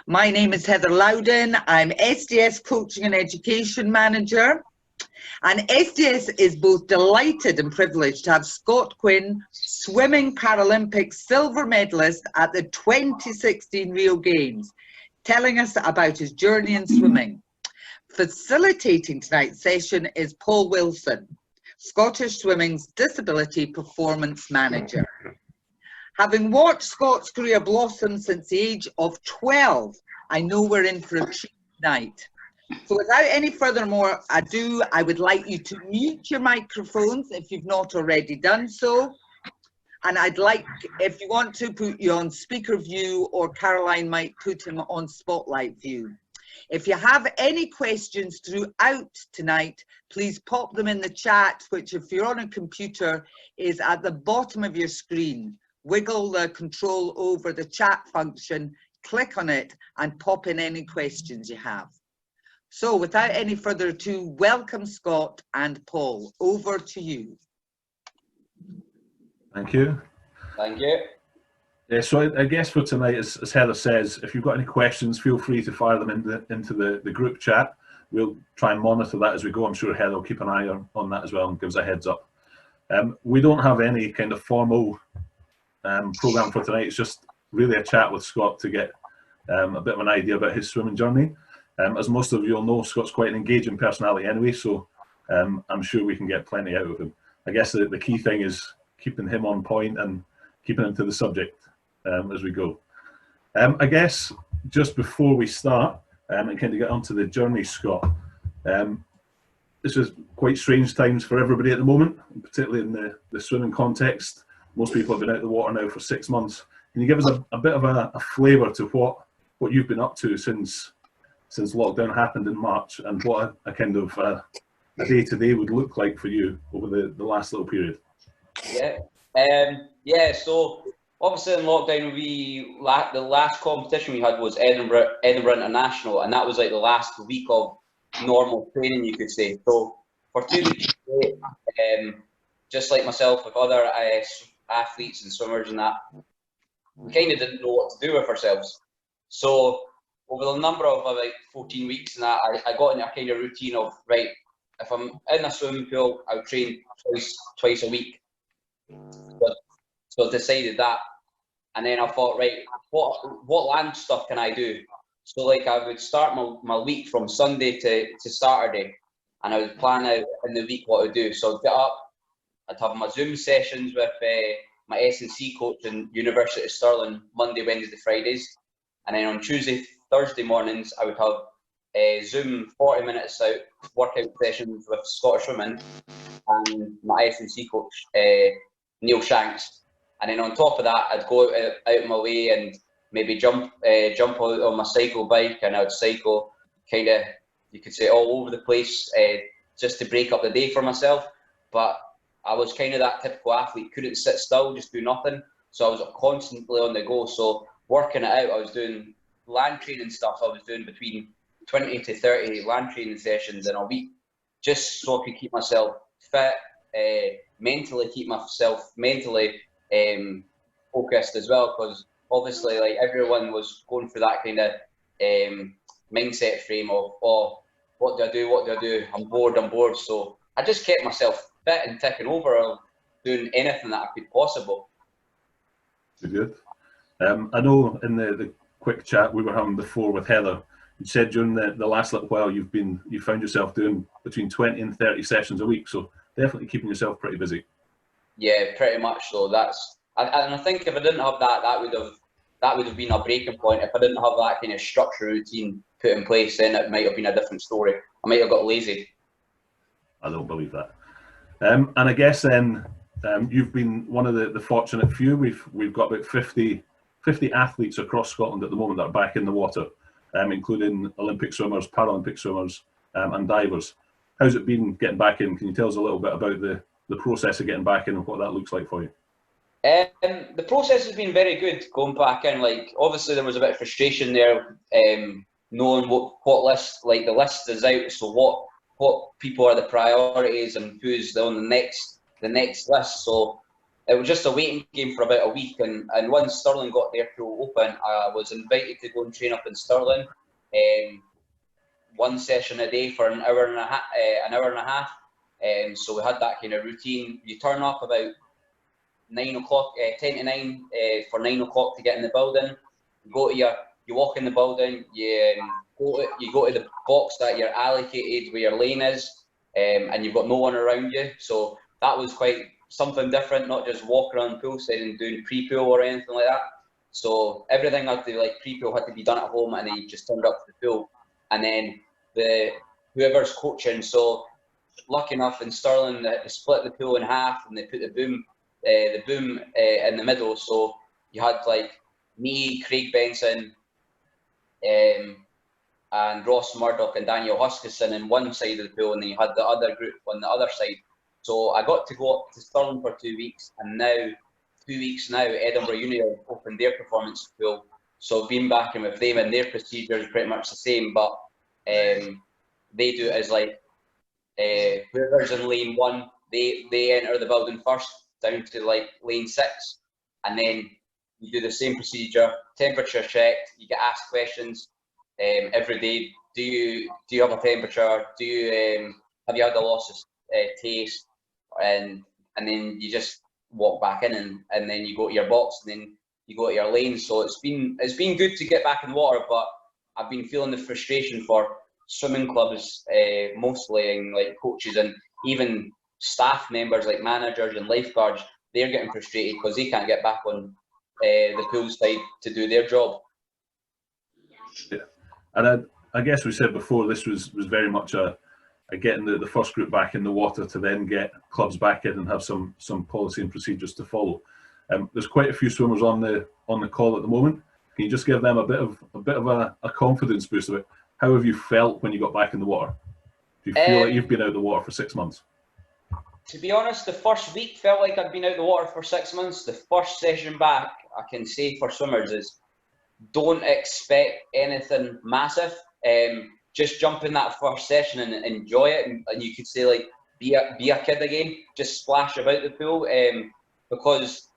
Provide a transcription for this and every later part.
My name is Heather Loudon. I'm SDS Coaching and Education Manager. And SDS is both delighted and privileged to have Scott Quin, swimming Paralympic silver medalist at the 2016 Rio Games, telling us about his journey in swimming. Facilitating tonight's session is Paul Wilson, Scottish Swimming's Disability Performance Manager. Having watched Scott's career blossom since the age of 12, I know we're in for a treat tonight. So without any further more ado, I would like you to mute your microphones if you've not already done so. And I'd like, if you want to, put you on speaker view, or Caroline might put him on spotlight view. If you have any questions throughout tonight, please pop them in the chat, which if you're on a computer is at the bottom of your screen. Wiggle the control over the chat function, click on it and pop in any questions you have. So without any further ado, welcome Scott and Paul. Over to you. Thank you. Thank you. Yeah, so I guess for tonight, as Heather says, if you've got any questions, feel free to fire them into the group chat. We'll try and monitor that as we go. I'm sure Heather will keep an eye on that as well and gives a heads up. We don't have any kind of formal program for tonight. It's just really a chat with Scott to get a bit of an idea about his swimming journey. As most of you will know, Scott's quite an engaging personality anyway, so I'm sure we can get plenty out of him. I guess the key thing is keeping him on point and keeping him to the subject as we go. I guess just before we start and kind of get onto the journey, Scott, this is quite strange times for everybody at the moment, particularly in the swimming context. Most people have been out of the water now for 6 months. Can you give us a bit of a flavour to what you've been up to since lockdown happened in March, and what a kind of a day-to-day would look like for you over the last little period? Yeah, so obviously in lockdown, the last competition we had was Edinburgh International, and that was like the last week of normal training, you could say. So for 2 weeks straight, just like myself with other athletes and swimmers and that, we kind of didn't know what to do with ourselves. So over the number of like 14 weeks and that, I got in a kind of routine of, right, if I'm in a swimming pool, I'll train twice a week. So I decided that, and then I thought, right, what land stuff can I do? So like I would start my week from Sunday to Saturday, and I would plan out in the week what I'd do. So I'd get up, I'd have my Zoom sessions with my S&C coach in University of Stirling Monday, Wednesday, Fridays, and then on Tuesday, Thursday mornings I would have Zoom 40 minutes out workout sessions with Scottish Women and my S&C coach Neil Shanks, and then on top of that I'd go out of my way and maybe jump out on my cycle bike, and I'd cycle kind of, you could say, all over the place just to break up the day for myself. But I was kind of that typical athlete, couldn't sit still, just do nothing. So I was constantly on the go. So working it out, I was doing land training stuff. I was doing between 20 to 30 land training sessions in a week, just so I could keep myself fit, mentally keep myself mentally focused as well, because obviously like everyone was going through that kind of mindset frame of, oh, what do I do, I'm bored. So I just kept myself fit and ticking over, or doing anything that I could possible. Good. I know in the quick chat we were having before with Heather, you said during the last little while you found yourself doing between 20 and 30 sessions a week, so definitely keeping yourself pretty busy. Yeah, pretty much so. And I think if I didn't have that would have been a breaking point. If I didn't have that kind of structure routine put in place, then it might have been a different story. I might have got lazy. I don't believe that. And I guess then you've been one of the fortunate few. We've got about 50 athletes across Scotland at the moment that are back in the water, including Olympic swimmers, Paralympic swimmers, and divers. How's it been getting back in? Can you tell us a little bit about the process of getting back in and what that looks like for you? The process has been very good going back in. Like, obviously there was a bit of frustration there, knowing what list, like the list is out, so what people are the priorities and who's on the next list. So it was just a waiting game for about a week, and once Stirling got their pool open, I was invited to go and train up in Stirling, one session a day for an hour and a half. So we had that kind of routine. You turn up about 9 o'clock, 10 to 9 for 9 o'clock to get in the building. You walk in the building, you go to the box that you're allocated where your lane is, and you've got no one around you. So that was quite something different, not just walking around the pool side and doing pre-pool or anything like that. So everything had to, like, pre-pool had to be done at home, and then you just turned up to the pool. And then whoever's coaching, so lucky enough in Stirling, they split the pool in half, and they put the boom in the middle. So you had like me, Craig Benson, and Ross Murdoch and Daniel Huskisson in one side of the pool, and then you had the other group on the other side. So I got to go up to Stirling for 2 weeks, and now 2 weeks now, Edinburgh Uni have opened their performance pool. So being back in with them, and their procedure is pretty much the same, but they do it as like whoever's in lane 1, they enter the building first down to like lane 6, and then you do the same procedure, temperature checked, you get asked questions every day. Do you have a temperature? Do you have you had a loss of taste? And then you just walk back in, and then you go to your box, and then you go to your lane. So it's been good to get back in the water, but I've been feeling the frustration for swimming clubs mostly, and like coaches and even staff members like managers and lifeguards. They're getting frustrated because they can't get back on the pool side to do their job. Yeah, and I guess we said before, this was very much a getting the first group back in the water to then get clubs back in and have some policy and procedures to follow. There's quite a few swimmers on the call at the moment. Can you just give them a bit of a confidence boost of it? How have you felt when you got back in the water? Do you feel like you've been out of the water for 6 months? To be honest, the first week felt like I'd been out of the water for 6 months. The first session back, I can say for swimmers, is don't expect anything massive. Just jump in that first session and enjoy it, and you could say like be a kid again. Just splash about the pool, because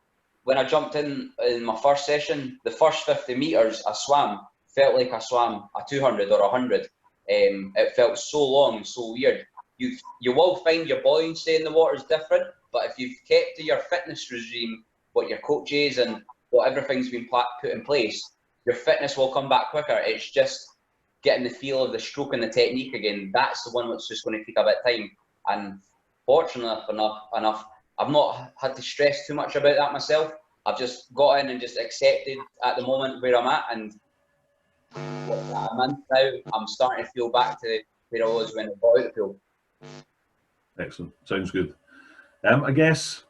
when I jumped in my first session, the first 50 meters I swam felt like I swam a 200 or 100. It felt so long and so weird. You will find your buoyancy in the water is different, but if you've kept to your fitness regime, what your coach is and what everything's been put in place, your fitness will come back quicker. It's just getting the feel of the stroke and the technique again. That's the one that's just going to take a bit of time. And fortunately enough, I've not had to stress too much about that myself. I've just got in and just accepted at the moment where I'm at, and a month now, I'm starting to feel back to where I was when I got out the pool. Excellent. Sounds good. I guess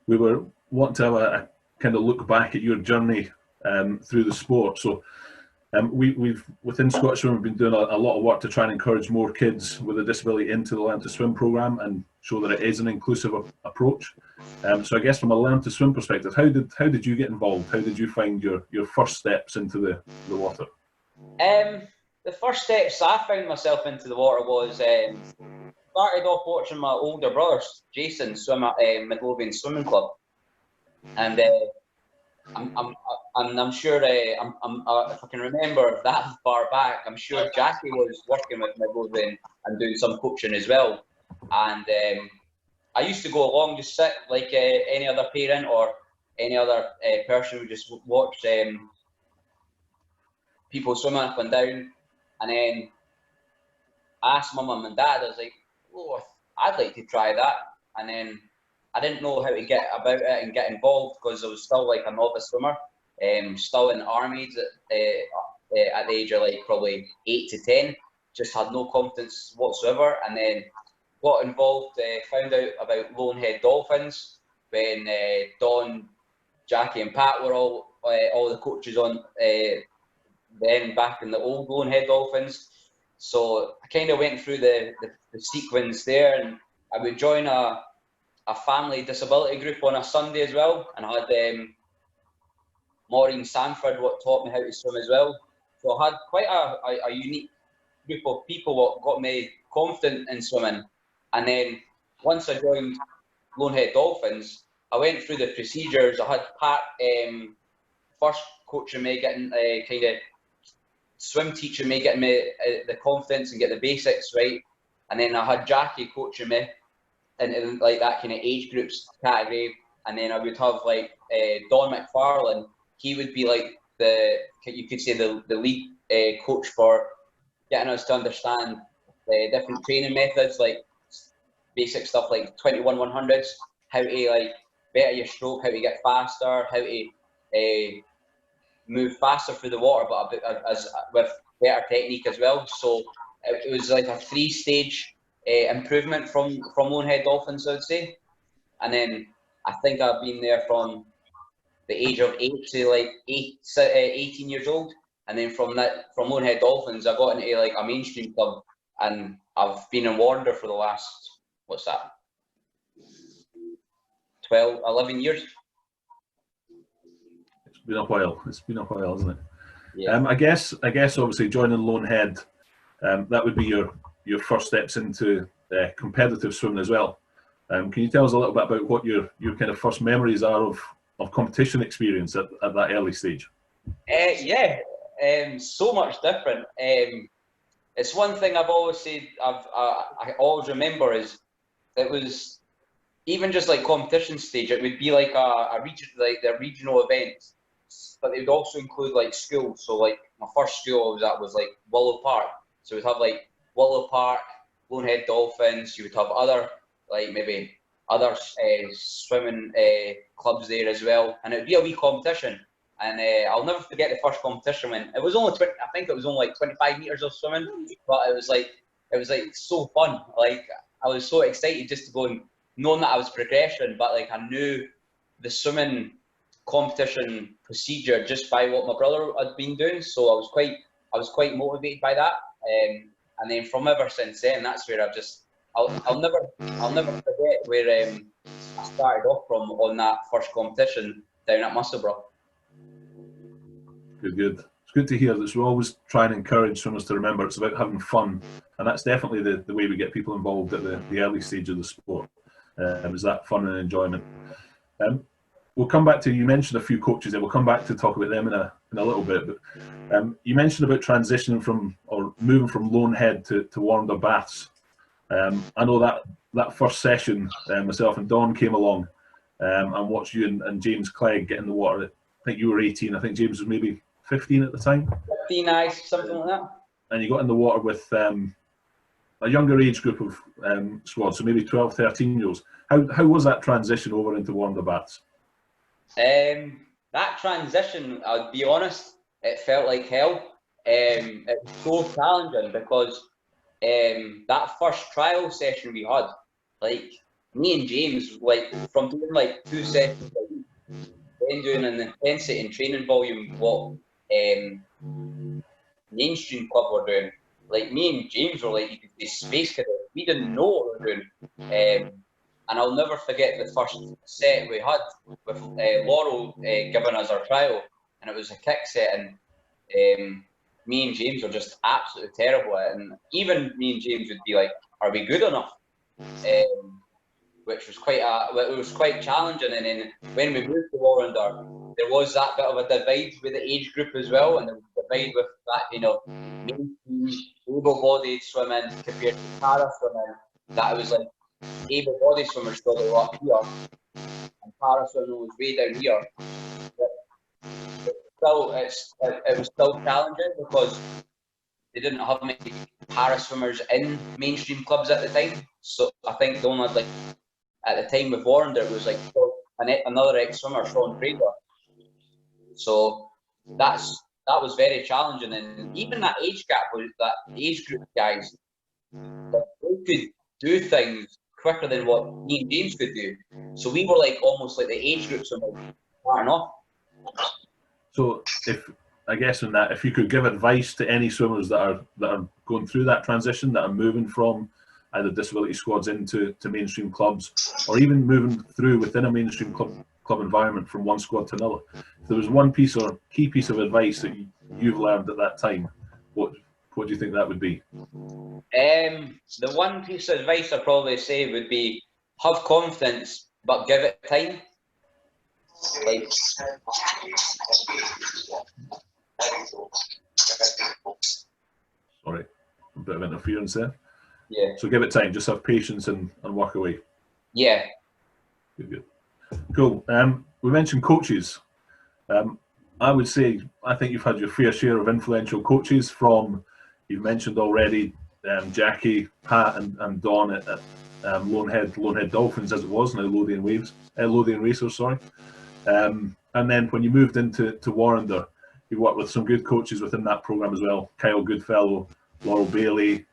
we were wanting to have a kind of look back at your journey through the sport. So we've within Scottish Swim, we've been doing a lot of work to try and encourage more kids with a disability into the Learn to Swim programme and show that it is an inclusive approach. So I guess from a Learn to Swim perspective, how did you get involved? How did you find your first steps into the water? The first steps I found myself into the water was started off watching my older brother Jason swim at Midlothian Swimming Club, and I'm sure if I can remember that far back, I'm sure Jackie was working with Midlothian and doing some coaching as well. And I used to go along, just sit like any other parent or any other person who just watch people swimming up and down. And then I asked my mum and dad, I was like, oh, I'd like to try that. And then I didn't know how to get about it and get involved because I was still like a novice swimmer, still in armies at the age of like probably 8 to 10, just had no confidence whatsoever. And then got involved, found out about Lonehead Dolphins when Don, Jackie and Pat were all the coaches on then back in the old Lonehead Dolphins. So I kind of went through the sequence there, and I would join a family disability group on a Sunday as well, and I had Maureen Sanford what taught me how to swim as well. So I had quite a unique group of people what got me confident in swimming. And then once I joined Lonehead Dolphins, I went through the procedures. I had Pat first coaching me, getting kind of swim teaching me, getting me the confidence and get the basics right. And then I had Jackie coaching me into like that kind of age groups category. And then I would have like Don McFarlane. He would be like you could say the lead coach for getting us to understand the different training methods, like basic stuff like 21-100s, how to like better your stroke, how to get faster, how to move faster through the water, but as with better technique as well. So it was like a 3-stage improvement from Lonehead Dolphins, I'd say. And then I think I've been there from the age of 8 to like 18 years old. And then from Lonehead Dolphins, I got into like a mainstream club, and I've been in Warrender for the last, 11 years. It's been a while. It's been a while, isn't it? Yeah. I guess obviously joining Lonehead, that would be your first steps into competitive swimming as well. Can you tell us a little bit about what your kind of first memories are of competition experience at that early stage? Yeah, so much different. It's one thing I've always said. I always remember is it was even just like competition stage. It would be like a region, like the regional events, but it would also include like schools. So like my first school I was at was like Willow Park. So we'd have like Willow Park, Lonehead Dolphins. You would have other like maybe other swimming clubs there as well, and it would be a wee competition. And I'll never forget the first competition when it was only I think it was only like 25 meters of swimming, but it was like so fun. Like I was so excited just to go, and knowing that I was progression, but like I knew the swimming competition procedure just by what my brother had been doing, so I was quite motivated by that. And then from ever since then, that's where I'll never forget where I started off from on that first competition down at Musselburgh. Good. It's good to hear that. So we always try and encourage swimmers to remember it's about having fun, and that's definitely the way we get people involved at the early stage of the sport. Is that fun and enjoyment. We'll come back to, you mentioned a few coaches there, we'll come back to talk about them in a little bit, but you mentioned about transitioning from, or moving from Lonehead to Warrender Baths. I know that first session, myself and Don came along and watched you and James Clegg get in the water. I think you were 18, I think James was maybe 15 at the time. 15, something like that. And you got in the water with a younger age group of squad, so maybe 12, 13 year olds. How was that transition over into Warrender Baths? That transition, I'll be honest, it felt like hell. It was so challenging because that first trial session we had, like me and James, like from doing like 2 sessions a week, then doing an intensity and training volume what mainstream club were doing. Like me and James were like, you could say space cadets. We didn't know what we were doing. And I'll never forget the first set we had with Laurel giving us our trial, and it was a kick set, and me and James were just absolutely terrible at it. And even me and James would be like, "Are we good enough?" Which was quite challenging. And then when we moved to Warrender, there was that bit of a divide with the age group as well, and there was a divide with that mainstream able-bodied swimming compared to para swimming. That it was like able-bodied swimmers still up here, and para swimming was way down here. But it was still challenging because they didn't have many para swimmers in mainstream clubs at the time. So I think they only had, like, at the time with Warrender, it was like another ex-swimmer, Sean Fraser. So that was very challenging, and even that age gap, that age group guys, they could do things quicker than what me and James could do. So we were like almost like the age groups of starting off. So if you could give advice to any swimmers that are going through that transition, that are moving from either disability squads into mainstream clubs, or even moving through within a mainstream club environment from one squad to another, if there was one piece or key piece of advice that you've learned at that time, what do you think that would be? The one piece of advice I'd probably say would be have confidence, but give it time. like. Sorry, a bit of interference there. Yeah. So give it time, just have patience and work away. Yeah. Good. Cool. We mentioned coaches. I would say I think you've had your fair share of influential coaches from, you've mentioned already, Jackie, Pat and Don at Lonehead Dolphins as it was, now Lothian Racers, sorry. And then when you moved into Warrender, you worked with some good coaches within that programme as well. Kyle Goodfellow, Laurel Bailey,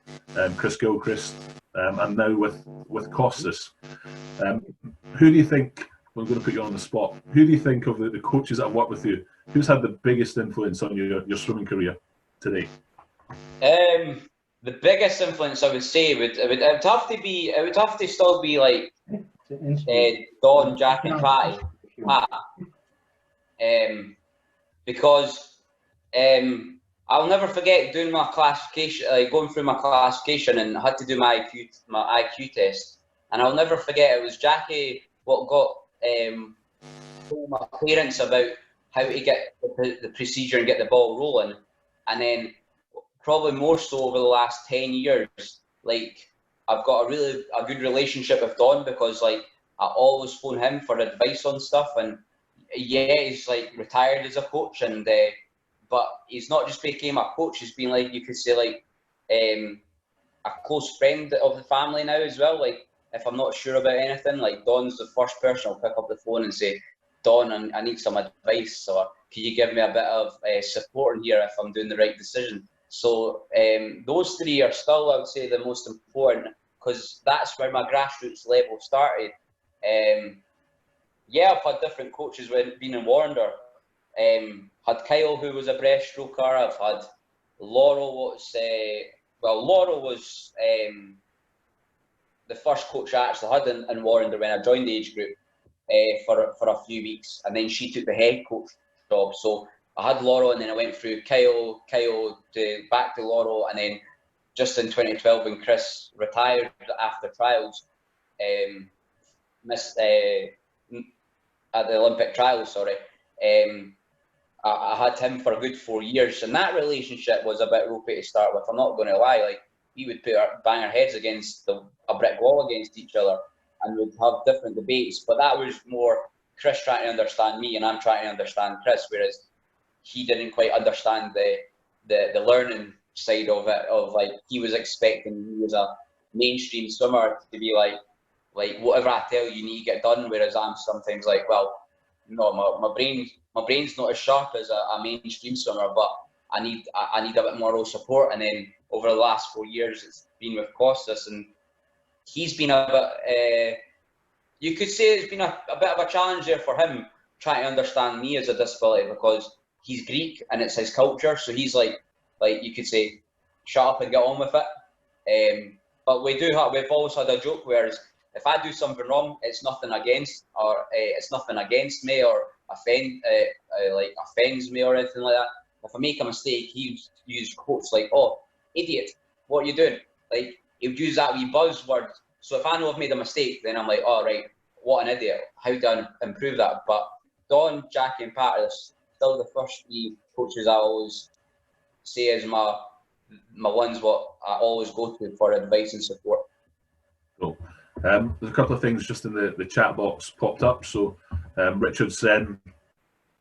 Chris Gilchrist, and now with Costas. Who do you think, I'm going to put you on the spot, who do you think of the coaches that have worked with you, who's had the biggest influence on your swimming career today? The biggest influence I would say it would have to still be like Don, Jack and Pat. Because I'll never forget doing my classification, going through my classification, and I had to do my IQ test. And I'll never forget, it was Jackie what got told my parents about how to get the procedure and get the ball rolling. And then probably more so over the last 10 years, like I've got a good relationship with Don, because like I always phone him for advice on stuff. And yeah, he's like retired as a coach, and but he's not just became a coach, he's been, like, you could say, like a close friend of the family now as well. Like if I'm not sure about anything, like Don's the first person I'll pick up the phone and say, Don, I need some advice, or can you give me a bit of support in here if I'm doing the right decision? So those three are still, I would say, the most important, because that's where my grassroots level started. Yeah, I've had different coaches when being in Warrender. Had Kyle, who was a breaststroker. I've had Laurel. Laurel was the first coach I actually had in Warrender when I joined the age group for a few weeks, and then she took the head coach job. So I had Laurel, and then I went through Kyle back to Laurel, and then just in 2012 when Chris retired after trials, missed at the Olympic trials, sorry. I had him for a good 4 years, and that relationship was a bit ropey to start with. I'm not going to lie. Like, we would bang our heads against a brick wall against each other, and we'd have different debates. But that was more Chris trying to understand me, and I'm trying to understand Chris, whereas he didn't quite understand the learning side of it. Of like, he was expecting me as a mainstream swimmer to be like whatever I tell you need to get done, whereas I'm sometimes like, well, no, my brain's not as sharp as a mainstream swimmer, but I need a bit more support. And then over the last 4 years, it's been with Costas, and he's been a bit, you could say it's been a bit of a challenge there for him, trying to understand me as a disability, because he's Greek and it's his culture. So he's like you could say, shut up and get on with it. But we've always had a joke, whereas if I do something wrong, it's nothing against me or offends me or anything like that. If I make a mistake, he use quotes like, "Oh, idiot, what are you doing?" Like, he would use that wee buzzword. So if I know I've made a mistake, then I'm like, "Oh, right, what an idiot. How do I improve that?" But Don, Jackie and Pat are still the first three coaches I always say as my ones what I always go to for advice and support. Cool. There's a couple of things just in the chat box popped up. So Richard Sen,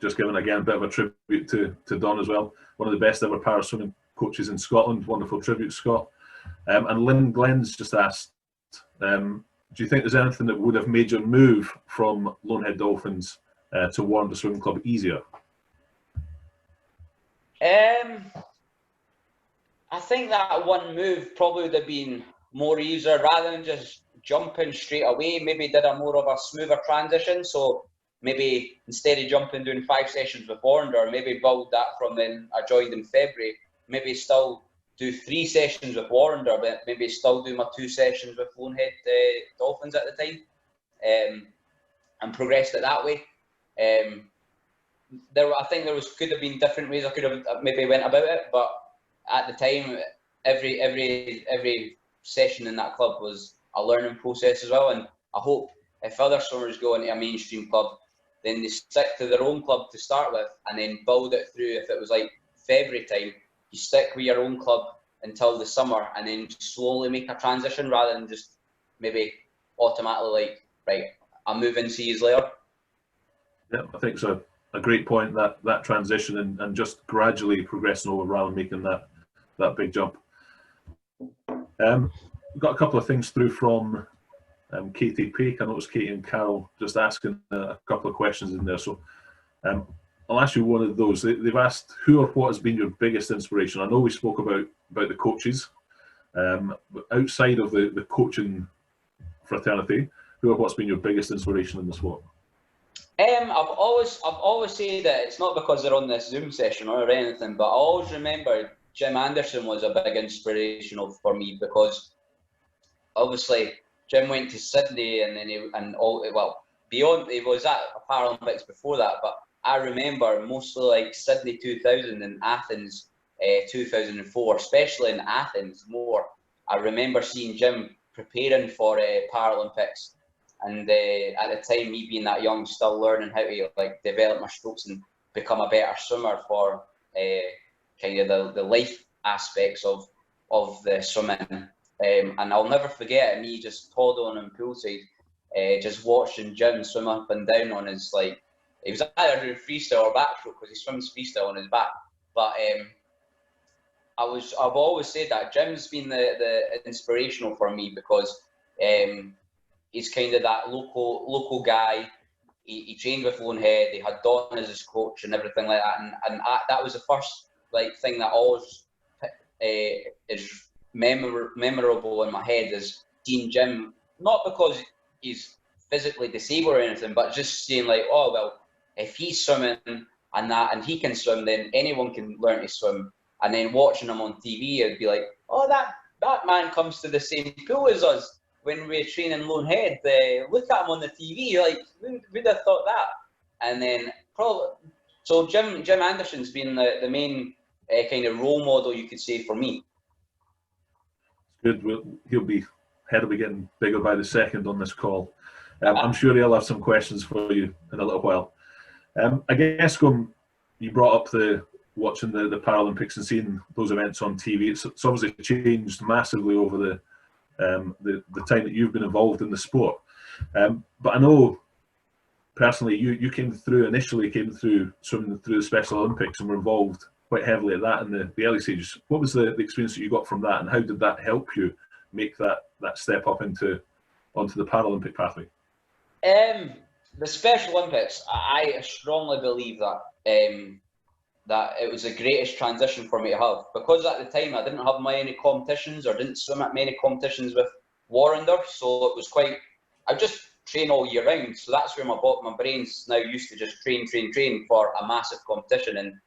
just giving again a bit of a tribute to Don as well. One of the best ever para swimming coaches in Scotland. Wonderful tribute, Scott. And Lynn Glenn's just asked, do you think there's anything that would have made your move from Lonehead Dolphins to Warrender Swimming Club easier? I think that one move probably would have been more easier, rather than just jumping straight away. Maybe did a more of a smoother transition. So maybe instead of jumping doing 5 sessions with Warrender, maybe build that from then I joined in February. Maybe still do 3 sessions with Warrender, but maybe still do my 2 sessions with Lonehead Dolphins at the time, and progressed it that way. I think there could have been different ways I could have maybe went about it, but at the time, every session in that club was a learning process as well. And I hope if other swimmers go into a mainstream club, then they stick to their own club to start with, and then build it through. If it was like February time, you stick with your own club until the summer, and then slowly make a transition rather than just maybe automatically like, right, I'll move in 2 years later. Yeah, I think so. A great point, that transition and just gradually progressing over rather than making that big jump. We've got a couple of things through from Katie Peake. I noticed Katie and Carol just asking a couple of questions in there. So I'll ask you one of those. They've asked who or what has been your biggest inspiration. I know we spoke about the coaches. But outside of the coaching fraternity, who or what's been your biggest inspiration in the sport? I've always said that it's not because they're on this Zoom session or anything, but I always remember Jim Anderson was a big inspirational for me, because obviously Jim went to Sydney and then beyond, he was at Paralympics before that, but I remember mostly like Sydney 2000 and Athens 2004, especially in Athens more. I remember seeing Jim preparing for Paralympics. And at the time, me being that young, still learning how to like develop my strokes and become a better swimmer for kind of the life aspects of the swimming. And I'll never forget me just paddling on poolside, just watching Jim swim up and down on his, like, he was either doing freestyle or backstroke because he swims freestyle on his back. But I've always said that Jim's been the inspirational for me, because he's kind of that local guy. He trained with Lonehead. He had Don as his coach and everything like that. And that was the first like thing that always is memorable in my head, is seeing Jim, not because he's physically disabled or anything, but just seeing like, oh well, if he's swimming and he can swim, then anyone can learn to swim. And then watching him on TV, it'd be like, oh, that man comes to the same pool as us when we train in Lonehead. Look at him on the TV, like, who'd have thought that? And then so Jim Anderson's been the main kind of role model, you could say, for me. Good. He'll be getting bigger by the second on this call. I'm sure he'll have some questions for you in a little while. I guess you brought up watching the Paralympics and seeing those events on TV. It's obviously changed massively over the time that you've been involved in the sport. But I know personally you initially came through swimming through the Special Olympics and were involved quite heavily at that in the early stages. What was the experience that you got from that, and how did that help you make that step up onto the Paralympic pathway? The Special Olympics, I strongly believe that it was the greatest transition for me to have, because at the time I didn't have many competitions or didn't swim at many competitions with Warrender, so it was I just train all year round. So that's where my brain's now used to just train for a massive competition in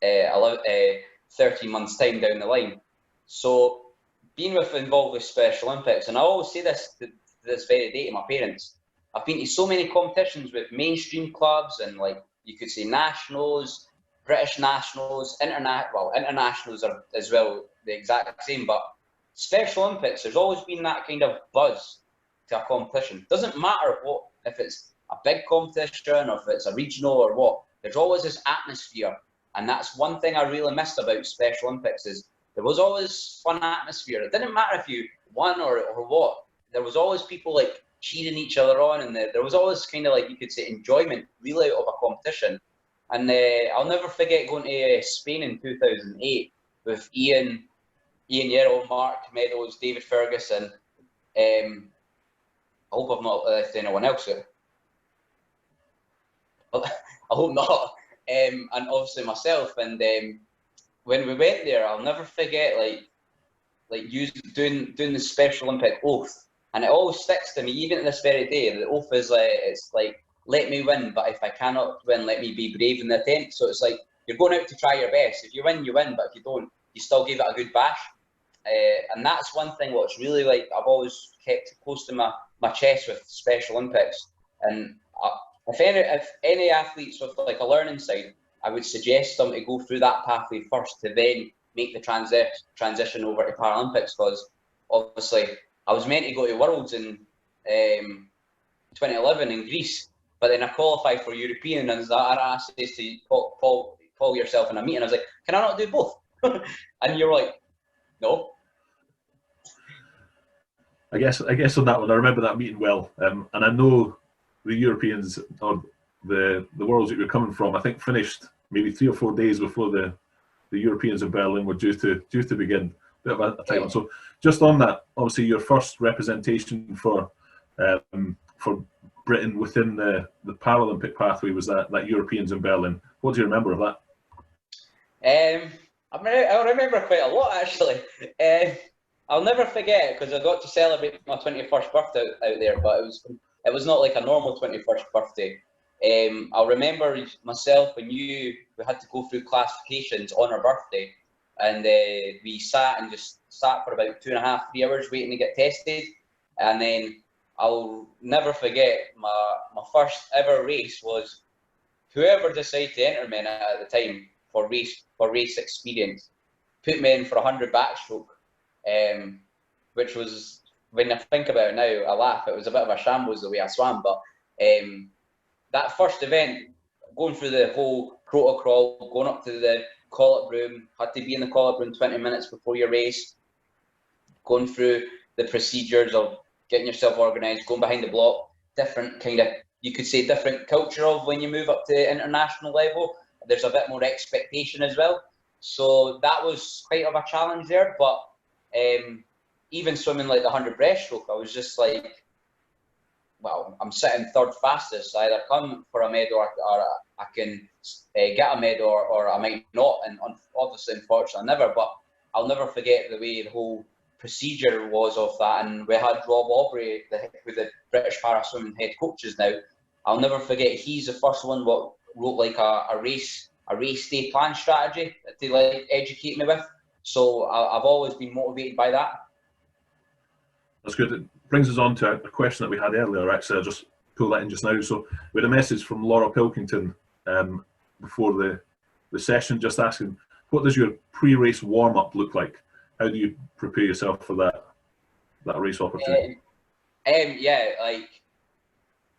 13 months time down the line. So being involved with Special Olympics, and I always say this to this very day to my parents, I've been to so many competitions with mainstream clubs and, like, you could say nationals, British nationals, internationals are as well the exact same, but Special Olympics, there's always been that kind of buzz to a competition. Doesn't matter if it's a big competition or if it's a regional or what, there's always this atmosphere. And that's one thing I really missed about Special Olympics, is there was always fun atmosphere. It didn't matter if you won or what, there was always people like cheering each other on, and there was always kind of, like, you could say, enjoyment really out of a competition. And I'll never forget going to Spain in 2008 with Ian Yarrow, Mark Meadows, David Ferguson. I hope I've not left anyone else here. I hope not. And obviously myself. And when we went there, I'll never forget like doing the Special Olympic oath. And it always sticks to me, even to this very day. The oath is it's like, let me win, but if I cannot win, let me be brave in the attempt. So it's like, you're going out to try your best. If you win, you win, but if you don't, you still give it a good bash. And that's one thing what's really, like, I've always kept close to my chest with Special Olympics. And if any athletes with like a learning side, I would suggest them to go through that pathway first to then make the transition over to Paralympics, because obviously I was meant to go to Worlds in 2011 in Greece, But then I qualified for European, and I said to Paul yourself in a meeting, I was like, can I not do both? And you're like, no. I guess on that one, I remember that meeting well, and I know the Europeans or the worlds that you're coming from, I think finished maybe 3 or 4 days before the Europeans in Berlin were due to begin. Bit of a tight one. So just on that, obviously your first representation for Britain within the Paralympic pathway was that Europeans in Berlin. What do you remember of that? I remember quite a lot, actually. I'll never forget, because I got to celebrate my 21st birthday out there, but it was not like a normal 21st birthday. I'll remember myself and you, we had to go through classifications on our birthday, and we sat for about 2.5, 3 hours waiting to get tested. And then I'll never forget my first ever race was whoever decided to enter me at the time for race experience put me in for 100 backstroke, which was, when I think about it now, I laugh. It was a bit of a shambles the way I swam, but that first event, going through the whole protocol, going up to the call-up room, had to be in the call-up room 20 minutes before your race, going through the procedures of getting yourself organised, going behind the block, different kind of, you could say different culture of when you move up to international level. There's a bit more expectation as well. So that was quite of a challenge there. But even swimming like the 100 breaststroke, I was just like, well, I'm sitting third fastest. I either come for a medal or I can get a medal or I might not. And obviously, unfortunately, never. But I'll never forget the way the whole procedure was of that. And we had Rob Aubrey, who the British para swimming head coach is now. I'll never forget, he's the first one what wrote like a race day plan strategy to like educate me with. So I've always been motivated by that. That's good. It brings us on to a question that we had earlier. Actually, I'll just pull that in just now. So we had a message from Laura Pilkington before the session, just asking, what does your pre-race warm-up look like? How do you prepare yourself for that race opportunity? Yeah, like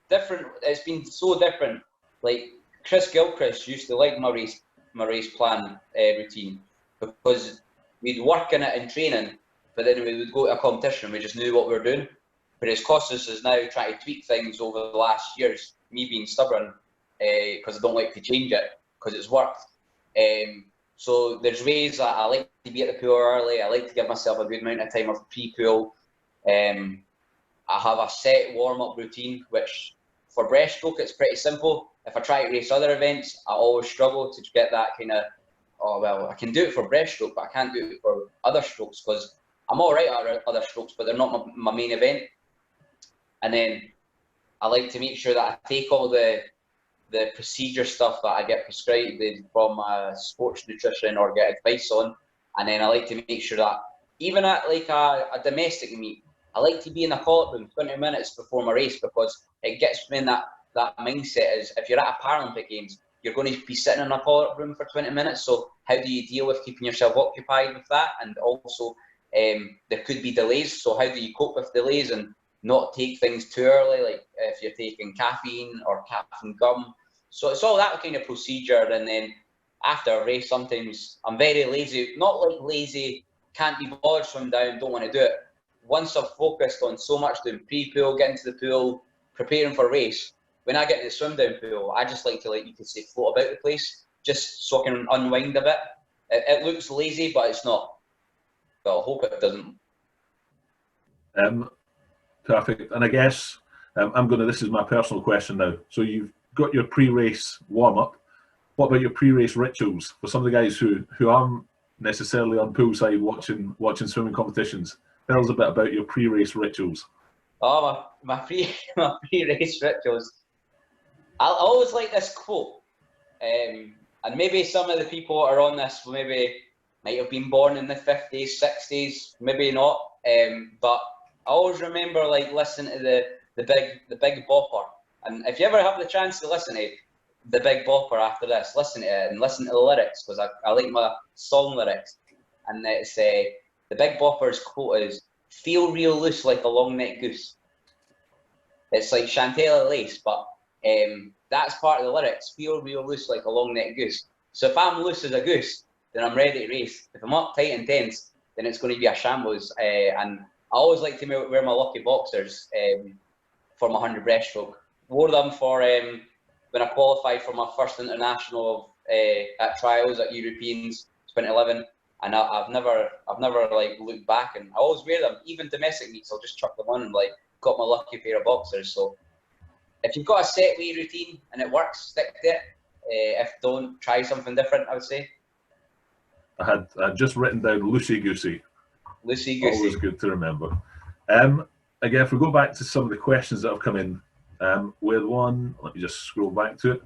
different. It's been so different. Like Chris Gilchrist used to like my race plan routine, because we'd work in it in training, but then we would go to a competition and we just knew what we were doing. Whereas Costas is now trying to tweak things over the last years, me being stubborn, because I don't like to change it, because it's worked. So there's ways that I like to be at the pool early. I like to give myself a good amount of time of pre-pool. I have a set warm-up routine, which for breaststroke, it's pretty simple. If I try to race other events, I always struggle to get that kind of, oh, well, I can do it for breaststroke, but I can't do it for other strokes, because I'm all right at other strokes, but they're not my main event. And then I like to make sure that I take all the procedure stuff that I get prescribed from sports nutrition or get advice on, and then I like to make sure that even at like a domestic meet, I like to be in a call-up room 20 minutes before my race, because it gets me in that mindset is, if you're at a Paralympic Games, you're going to be sitting in a call-up room for 20 minutes. So how do you deal with keeping yourself occupied with that? And also there could be delays. So how do you cope with delays and not take things too early, like if you're taking caffeine or caffeine gum? So it's all that kind of procedure. And then after a race, sometimes I'm very lazy, not like lazy, can't be bothered swim down, don't want to do it. Once I've focused on so much doing pre-pool, getting to the pool, preparing for a race, when I get to the swim down pool, I just like to, like you could say, float about the place, just so I can unwind a bit. It looks lazy, but it's not. Well, I hope it doesn't. Perfect. And I guess this is my personal question now. So you've got your pre-race warm-up. What about your pre-race rituals for some of the guys who aren't necessarily on poolside watching swimming competitions? Tell us a bit about your pre-race rituals. Oh, my pre-race rituals. I always like this quote, and maybe some of the people that are on this maybe might have been born in the 50s, 60s, maybe not. But I always remember like listening to the Big Bopper, and if you ever have the chance to listen to the Big Bopper after this, listen to it and listen to the lyrics, because I like my song lyrics. And it's the Big Bopper's quote is, "Feel real loose like a long neck goose." It's like Chantel Lace, but that's part of the lyrics. Feel real loose like a long necked goose. So if I'm loose as a goose, then I'm ready to race. If I'm uptight and tense, then it's going to be a shambles. And I always like to wear my lucky boxers for my 100 breaststroke. Wore them for when I qualified for my first international at trials at Europeans 2011, and I've never like looked back, and I always wear them. Even domestic meets, I'll just chuck them on and like got my lucky pair of boxers. So if you've got a set way routine and it works, stick to it. If don't, try something different, I would say. I had just written down loosey goosey. Loosey goosey. Always good to remember. Again, if we go back to some of the questions that have come in, we had one, let me just scroll back to it.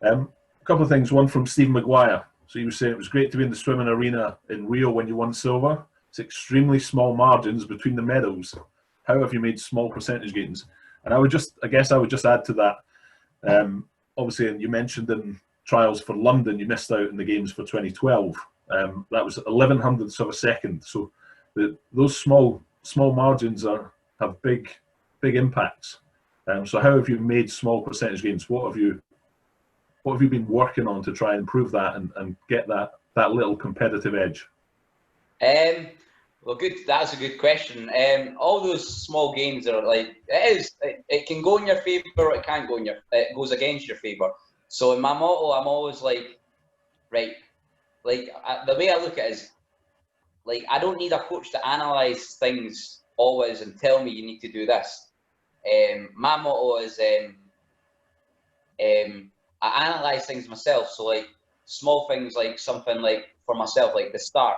A couple of things, one from Stephen McGuire. So he was saying it was great to be in the swimming arena in Rio when you won silver. It's extremely small margins between the medals. How have you made small percentage gains? And I guess I would just add to that. Obviously, and you mentioned in trials for London, you missed out in the games for 2012. That was 1100ths of a second. So those small margins have big impacts. So how have you made small percentage gains? What have you been working on to try and improve that and get that little competitive edge? Well, good. That's a good question. All those small gains are like it can go in your favour, or it can't go in it goes against your favour. So in my motto, I'm always like, right, like the way I look at it is, like, I don't need a coach to analyse things always and tell me you need to do this. My motto is I analyse things myself. So like small things, like something like for myself, like the start.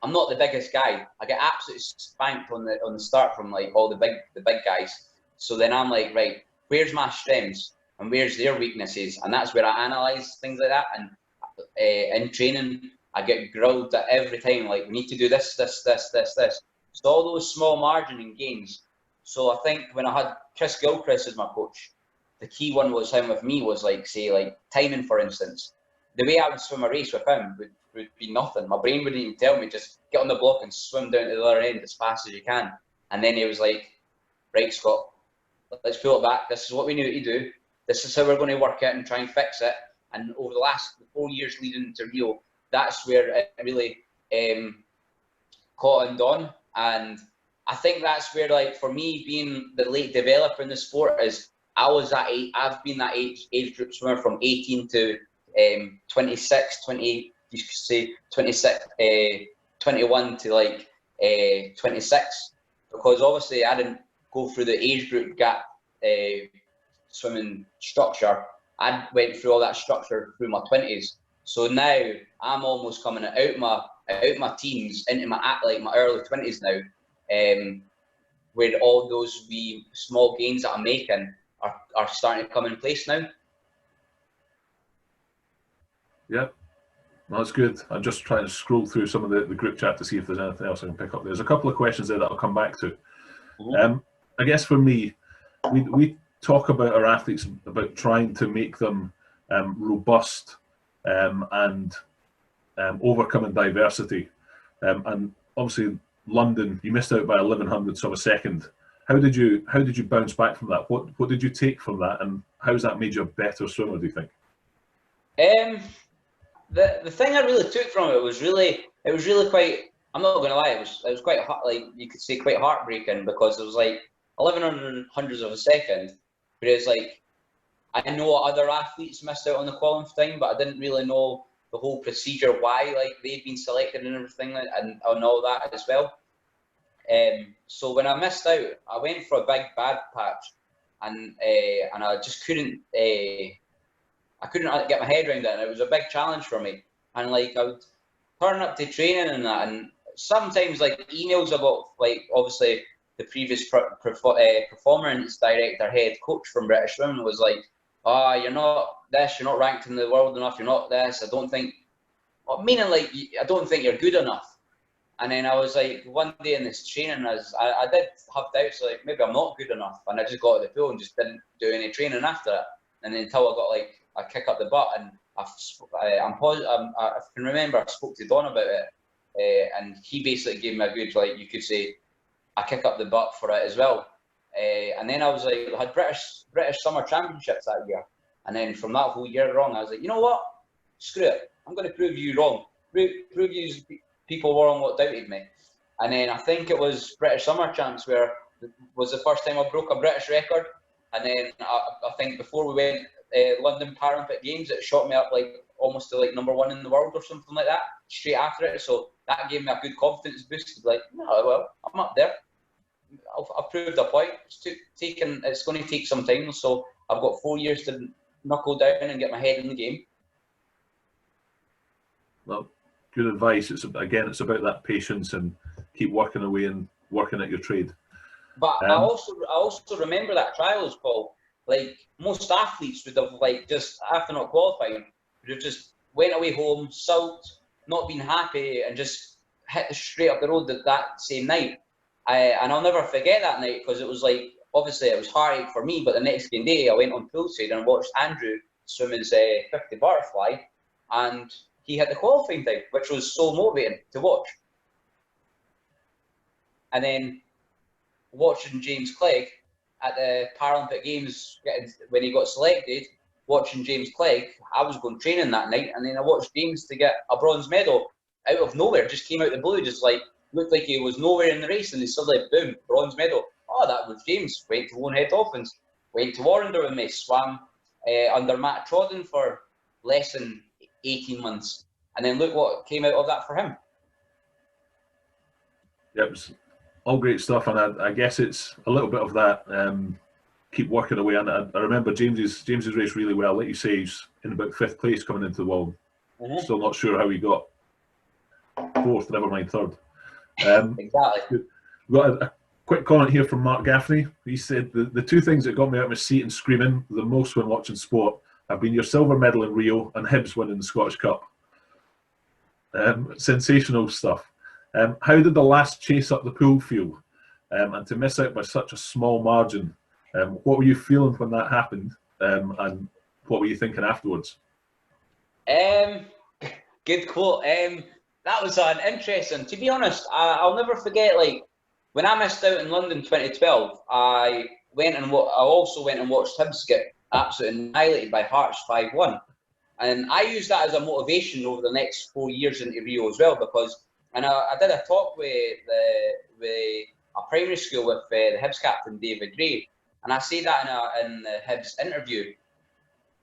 I'm not the biggest guy. I get absolutely spanked on the start from like all the big guys. So then I'm like, right, where's my strengths and where's their weaknesses? And that's where I analyse things like that. And in training, I get grilled at every time, like, we need to do this. So all those small margining gains. So I think when I had Chris Gilchrist as my coach, the key one was him with me was like, say, like timing, for instance. The way I would swim a race with him would be nothing. My brain wouldn't even tell me, just get on the block and swim down to the other end as fast as you can. And then he was like, right, Scott, let's pull it back. This is what we need to do. This is how we're going to work it and try and fix it. And over the last 4 years leading to Rio, that's where it really caught on. And I think that's where, like, for me, being the late developer in the sport is I've been that age group swimmer from 18 to 26, 28, you could say 26, 21 to like 26, because obviously I didn't go through the age group gap swimming structure. I went through all that structure through my 20s. So now I'm almost coming out my teens into my early 20s now, where all those wee small gains that I'm making are starting to come in place now. Yeah, well, that's good. I'm just trying to scroll through some of the group chat to see if there's anything else I can pick up. There's a couple of questions there that I'll come back to. Mm-hmm. I guess for me, we talk about our athletes, about trying to make them robust and overcoming diversity. And obviously, London, you missed out by 1100ths of a second. How did you bounce back from that? What did you take from that, and how's that made you a better swimmer, do you think? The thing I really took from it was really quite, I'm not going to lie, it was quite hard, like you could say quite heartbreaking, because it was like 1100ths of a second, whereas like I know other athletes missed out on the qualifying, but I didn't really know the whole procedure, why like they've been selected and everything, and all that as well. So when I missed out, I went for a big bad patch, and I just couldn't I couldn't get my head around it, and it was a big challenge for me. And like I would turn up to training and that, and sometimes like emails about, like, obviously the previous performance director, head coach from British Swimming was like, "Oh, you're not this, you're not ranked in the world enough, you're not this. I don't think," meaning like, I don't think you're good enough. And then I was like, one day in this training, I did have doubts, like maybe I'm not good enough, and I just got to the pool and just didn't do any training after it. And until I got like a kick up the butt, and I can remember I spoke to Don about it, and he basically gave me a good, like you could say, a kick up the butt for it as well. And then I was like, I had British Summer Championships that year. And then from that whole year wrong, I was like, you know what? Screw it. I'm going to prove you wrong. Prove you people wrong what doubted me. And then I think it was British Summer Champs where it was the first time I broke a British record. And then I think before we went London Paralympic Games, it shot me up like almost to like #1 in the world or something like that straight after it. So that gave me a good confidence boost to be like, no, well, I'm up there. I've proved a point. It's going to take some time, so I've got 4 years to knuckle down and get my head in the game. Well, good advice. It's about that patience and keep working away and working at your trade. But I also remember that trials, Paul. Like most athletes would have like just after not qualifying, would have just went away home, sulked, not been happy, and just hit straight up the road that same night. And I'll never forget that night because it was like, obviously it was heartache for me, but the next day I went on poolside and watched Andrew swim his 50 butterfly, and he hit the qualifying time, which was so motivating to watch. And then watching James Clegg at the Paralympic Games when he got selected, watching James Clegg, I was going training that night, and then I watched James to get a bronze medal out of nowhere, just came out of the blue, just like looked like he was nowhere in the race, and he suddenly, boom, bronze medal. Oh, that was James. Went to Lonehead Dolphins, went to Warrender with me, swam under Matt Trodden for less than 18 months. And then look what came out of that for him. Yeah, it was all great stuff, and I guess it's a little bit of that keep working away. And I remember James's race really well. Like you say, he's in about 5th place coming into the world. Still not sure how he got 4th, never mind 3rd. Exactly. We've got a quick comment here from Mark Gaffney. He said, the 2 things that got me out of my seat and screaming the most when watching sport have been your silver medal in Rio and Hibs winning the Scottish Cup. Sensational stuff. How did the last chase up the pool feel? And to miss out by such a small margin, what were you feeling when that happened? And what were you thinking afterwards? Good quote. That was an interesting. To be honest, I'll never forget. Like when I missed out in London 2012, I also went and watched Hibs get absolutely annihilated by Hearts 5-1, and I used that as a motivation over the next 4 years into Rio as well, because I did a talk with a primary school with the Hibs captain David Gray, and I say that in the Hibs interview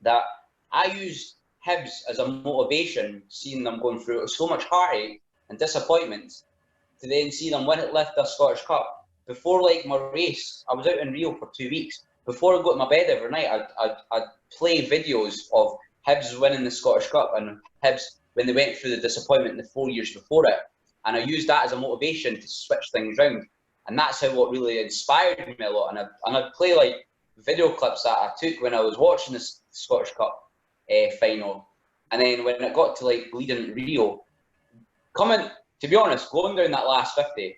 that I used Hibs as a motivation, seeing them going through so much heartache and disappointment, to then see them lift the Scottish Cup. Before like my race, I was out in Rio for 2 weeks. Before I go to my bed every night, I'd play videos of Hibs winning the Scottish Cup and Hibs when they went through the disappointment in the 4 years before it. And I used that as a motivation to switch things round. And that's how what really inspired me a lot. And I'd play like video clips that I took when I was watching the Scottish Cup final. And then when it got to like bleeding Rio, to be honest, going down that last 50,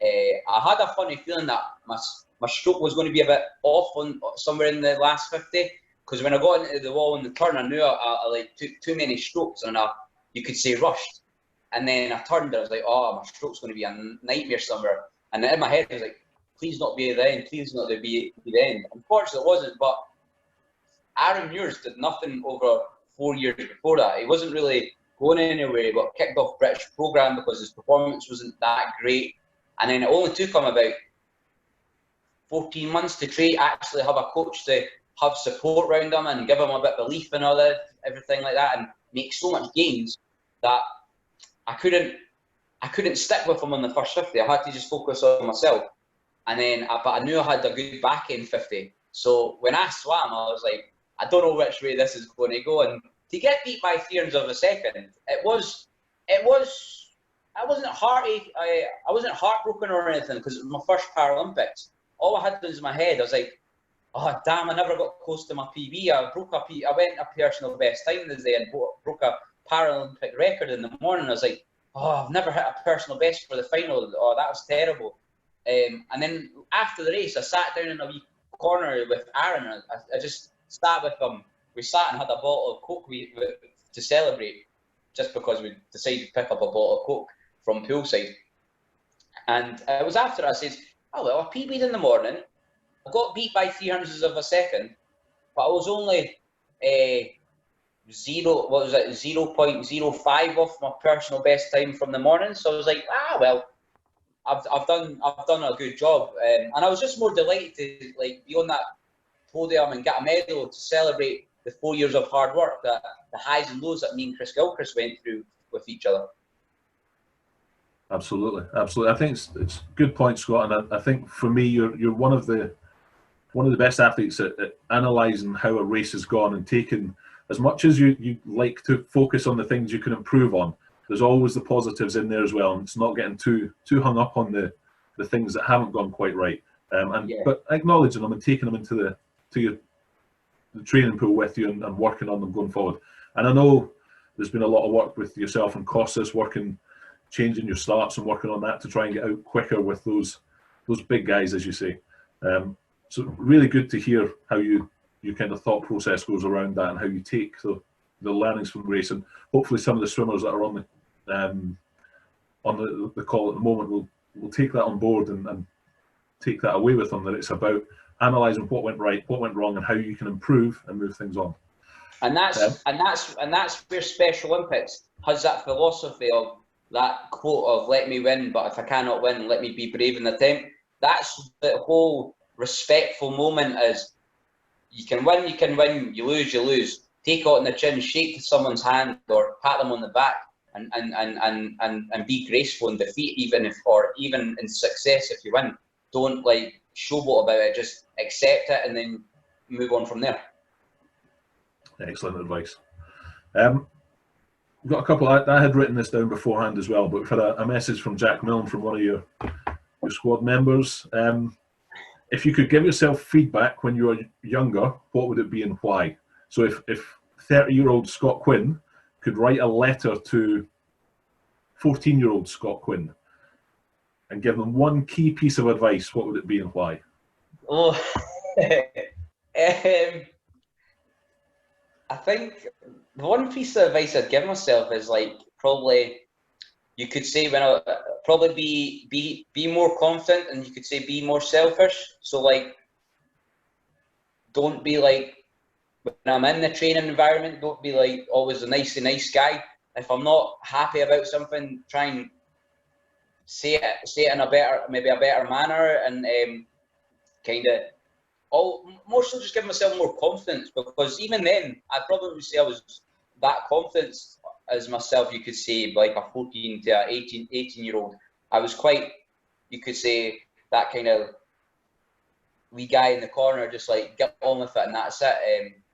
I had a funny feeling that my stroke was going to be a bit off on somewhere in the last 50, because when I got into the wall in the turn, I knew I like took too many strokes, and you could say rushed. And then I turned and I was like, oh, my stroke's going to be a nightmare somewhere. And in my head I was like, please not be the end, please not be the end. Unfortunately it wasn't, but Aaron Muirs did nothing over 4 years before that. He wasn't really going anywhere. He got kicked off British programme because his performance wasn't that great. And then it only took him about 14 months to actually have a coach to have support around him and give him a bit of belief and all that, everything like that, and make so much gains that I couldn't stick with him on the first 50. I had to just focus on myself. And then, but I knew I had a good back end 50. So when I swam, I was like, I don't know which way this is going to go. And to get beat by 300 of a second, I wasn't heartbroken or anything, because it was my first Paralympics. All I had was in my head, I was like, oh damn, I never got close to my PB. I went a personal best time this day and broke a Paralympic record in the morning. I was like, oh, I've never hit a personal best for the final. Oh, that was terrible. And then after the race, I sat down in a wee corner with Aaron. I just sat with him. We sat and had a bottle of Coke to celebrate, just because we decided to pick up a bottle of Coke from poolside. And it was after I said, oh well, I PB'd in the morning, got beat by 300ths of a second, but I was only 0.05 off my personal best time from the morning. So I was like, well, I've done a good job, and I was just more delighted to like be on that podium and get a medal to celebrate the 4 years of hard work, the highs and lows that me and Chris Gilchrist went through with each other. Absolutely, absolutely. I think it's a good point, Scott. And I think for me, you're one of the best athletes at analysing how a race has gone and taking, as much as you like to focus on the things you can improve on, there's always the positives in there as well, and it's not getting too hung up on the things that haven't gone quite right, but acknowledging them and taking them into the training pool with you and working on them going forward. And I know there's been a lot of work with yourself and Costas changing your starts and working on that to try and get out quicker with those big guys, as you say. So really good to hear how your kind of thought process goes around that and how you take the learnings from the race, and hopefully some of the swimmers that are on the call at the moment will take that on board and take that away with them, that it's about analysing what went right, what went wrong, and how you can improve and move things on. And that's where Special Olympics has that philosophy of that quote of "Let me win, but if I cannot win, let me be brave in the attempt." That's the whole respectful moment. Is you can win, you lose, you lose. Take it on the chin, shake someone's hand, or pat them on the back, and be graceful in defeat, even in success if you win. Don't like showboat about it. Just accept it and then move on from there. Excellent advice. We've got a couple. I had written this down beforehand as well, but we've had a message from Jack Milne from one of your squad members. If you could give yourself feedback when you were younger, what would it be and why? So if 30-year-old Scott Quin could write a letter to 14-year-old Scott Quin and give them one key piece of advice, what would it be and why? Oh, I think the one piece of advice I'd give myself is like probably, you could say when I probably be more confident, and you could say be more selfish. So like, don't be like, when I'm in the training environment, don't be like always a nice guy. If I'm not happy about something, try and say it in a better manner, and more so just give myself more confidence, because even then I probably would say I was that confident as myself, you could say, like a 14 to 18-year-old. I was quite, you could say, that kind of wee guy in the corner, just like get on with it and that's it.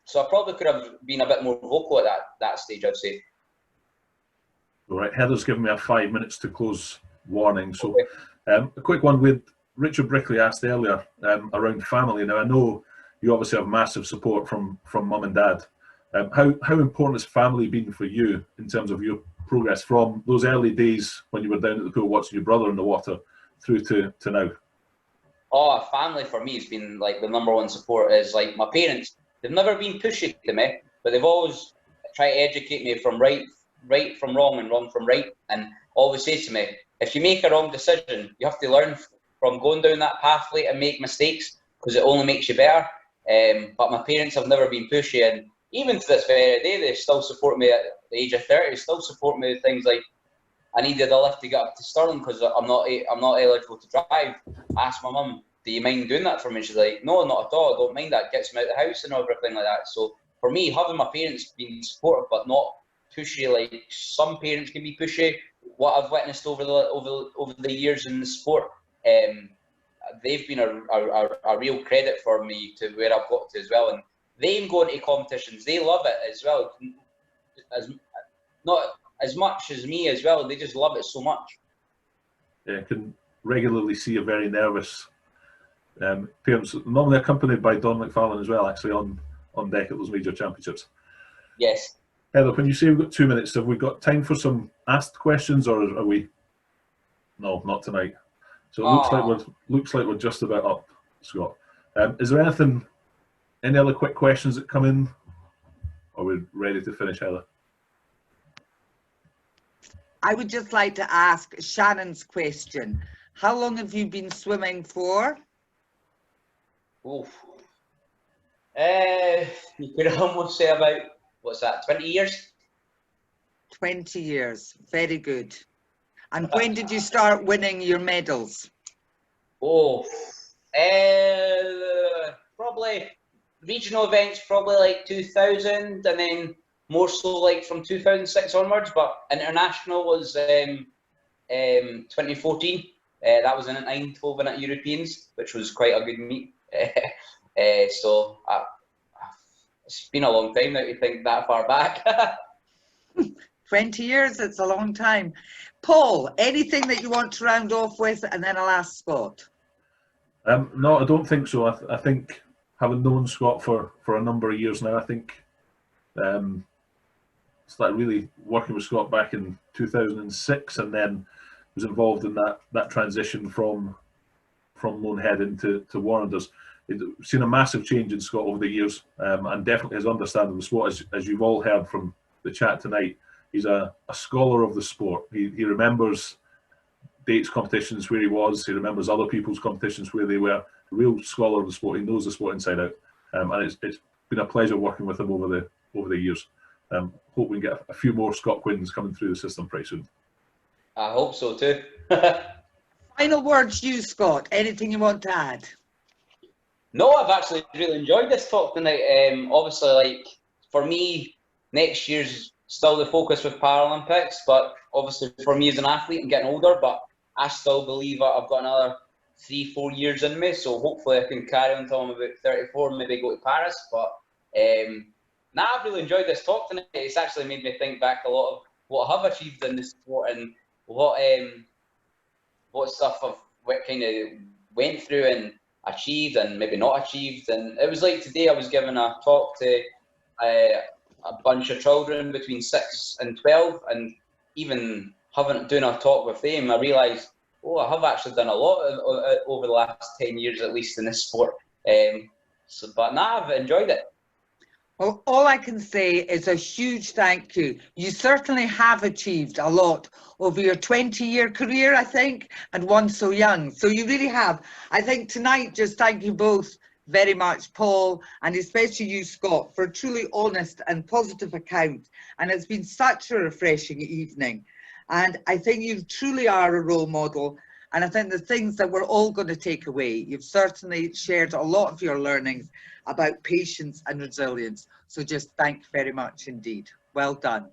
So I probably could have been a bit more vocal at that stage, I'd say. All right, Heather's given me a 5 minutes to close warning. So okay. A quick one with Richard Brickley asked earlier around family. Now I know you obviously have massive support from mum and dad. How important has family been for you in terms of your progress from those early days when you were down at the pool watching your brother in the water through to now? Oh, family for me has been like the number one support. Is like my parents. They've never been pushy to me, but they've always tried to educate me from right from wrong and wrong from right, and always say to me, if you make a wrong decision, you have to learn from going down that pathway and make mistakes, because it only makes you better. But my parents have never been pushy, and even to this very day, they still support me at the age of 30. Still support me with things like, I needed a lift to get up to Stirling because I'm not eligible to drive. I asked my mum, do you mind doing that for me? She's like, no, not at all. I don't mind that. It gets me out of the house and everything like that. So for me, having my parents being supportive but not pushy, like some parents can be pushy, what I've witnessed over the years in the sport, they've been a real credit for me to where I've got to as well. And them going to competitions, they love it as well. Not as much as me as well. They just love it so much. Yeah, I can regularly see a very nervous parents, normally accompanied by Don McFarlane as well, actually on deck at those major championships. Yes. Heather, when you say we've got 2 minutes, have we got time for some asked questions, or are we? No, not tonight. So it looks like we're just about up, Scott. Is there any other quick questions that come in? Or are we ready to finish, Heather? I would just like to ask Shannon's question. How long have you been swimming for? Oof. You could almost say about, what's that, 20 years? 20 years. Very good. And when did you start winning your medals? Oh, probably regional events, probably like 2000, and then more so like from 2006 onwards. But international was 2014. That was in Eindhoven at Europeans, which was quite a good meet. So it's been a long time now to think that far back. 20 years, it's a long time. Paul, anything that you want to round off with, and then I'll ask Scott. No, I don't think so. I think having known Scott for a number of years now, I think started really working with Scott back in 2006, and then was involved in that transition from Lonehead into Warrenders. We've seen a massive change in Scott over the years, and definitely his understanding of the sport, as you've all heard from the chat tonight. He's a scholar of the sport. He remembers dates competitions where he was. He remembers other people's competitions where they were. A real scholar of the sport. He knows the sport inside out, and it's been a pleasure working with him over the years. Hope we can get a few more Scott Quins coming through the system pretty soon. I hope so too. Final words, you, Scott. Anything you want to add? No, I've actually really enjoyed this talk tonight. Obviously, like for me, next year's still the focus with Paralympics, but obviously for me as an athlete, I'm getting older, but I still believe I've got another 3-4 years in me, so hopefully I can carry on until I'm about 34, maybe go to Paris. But I've really enjoyed this talk tonight. It's actually made me think back a lot of what I have achieved in this sport and what stuff I've kind of went through and achieved and maybe not achieved. And it was like today I was giving a talk to a bunch of children between 6 and 12, and even doing a talk with them, I realised, I have actually done a lot over the last 10 years at least in this sport. But I've enjoyed it. Well, all I can say is a huge thank you. You certainly have achieved a lot over your 20-year career, I think, and one so young. So you really have. I think tonight, just thank you both very much, Paul, and especially you, Scott, for a truly honest and positive account. And it's been such a refreshing evening. And I think you truly are a role model. And I think the things that we're all going to take away, you've certainly shared a lot of your learnings about patience and resilience. So just thank you very much indeed. Well done.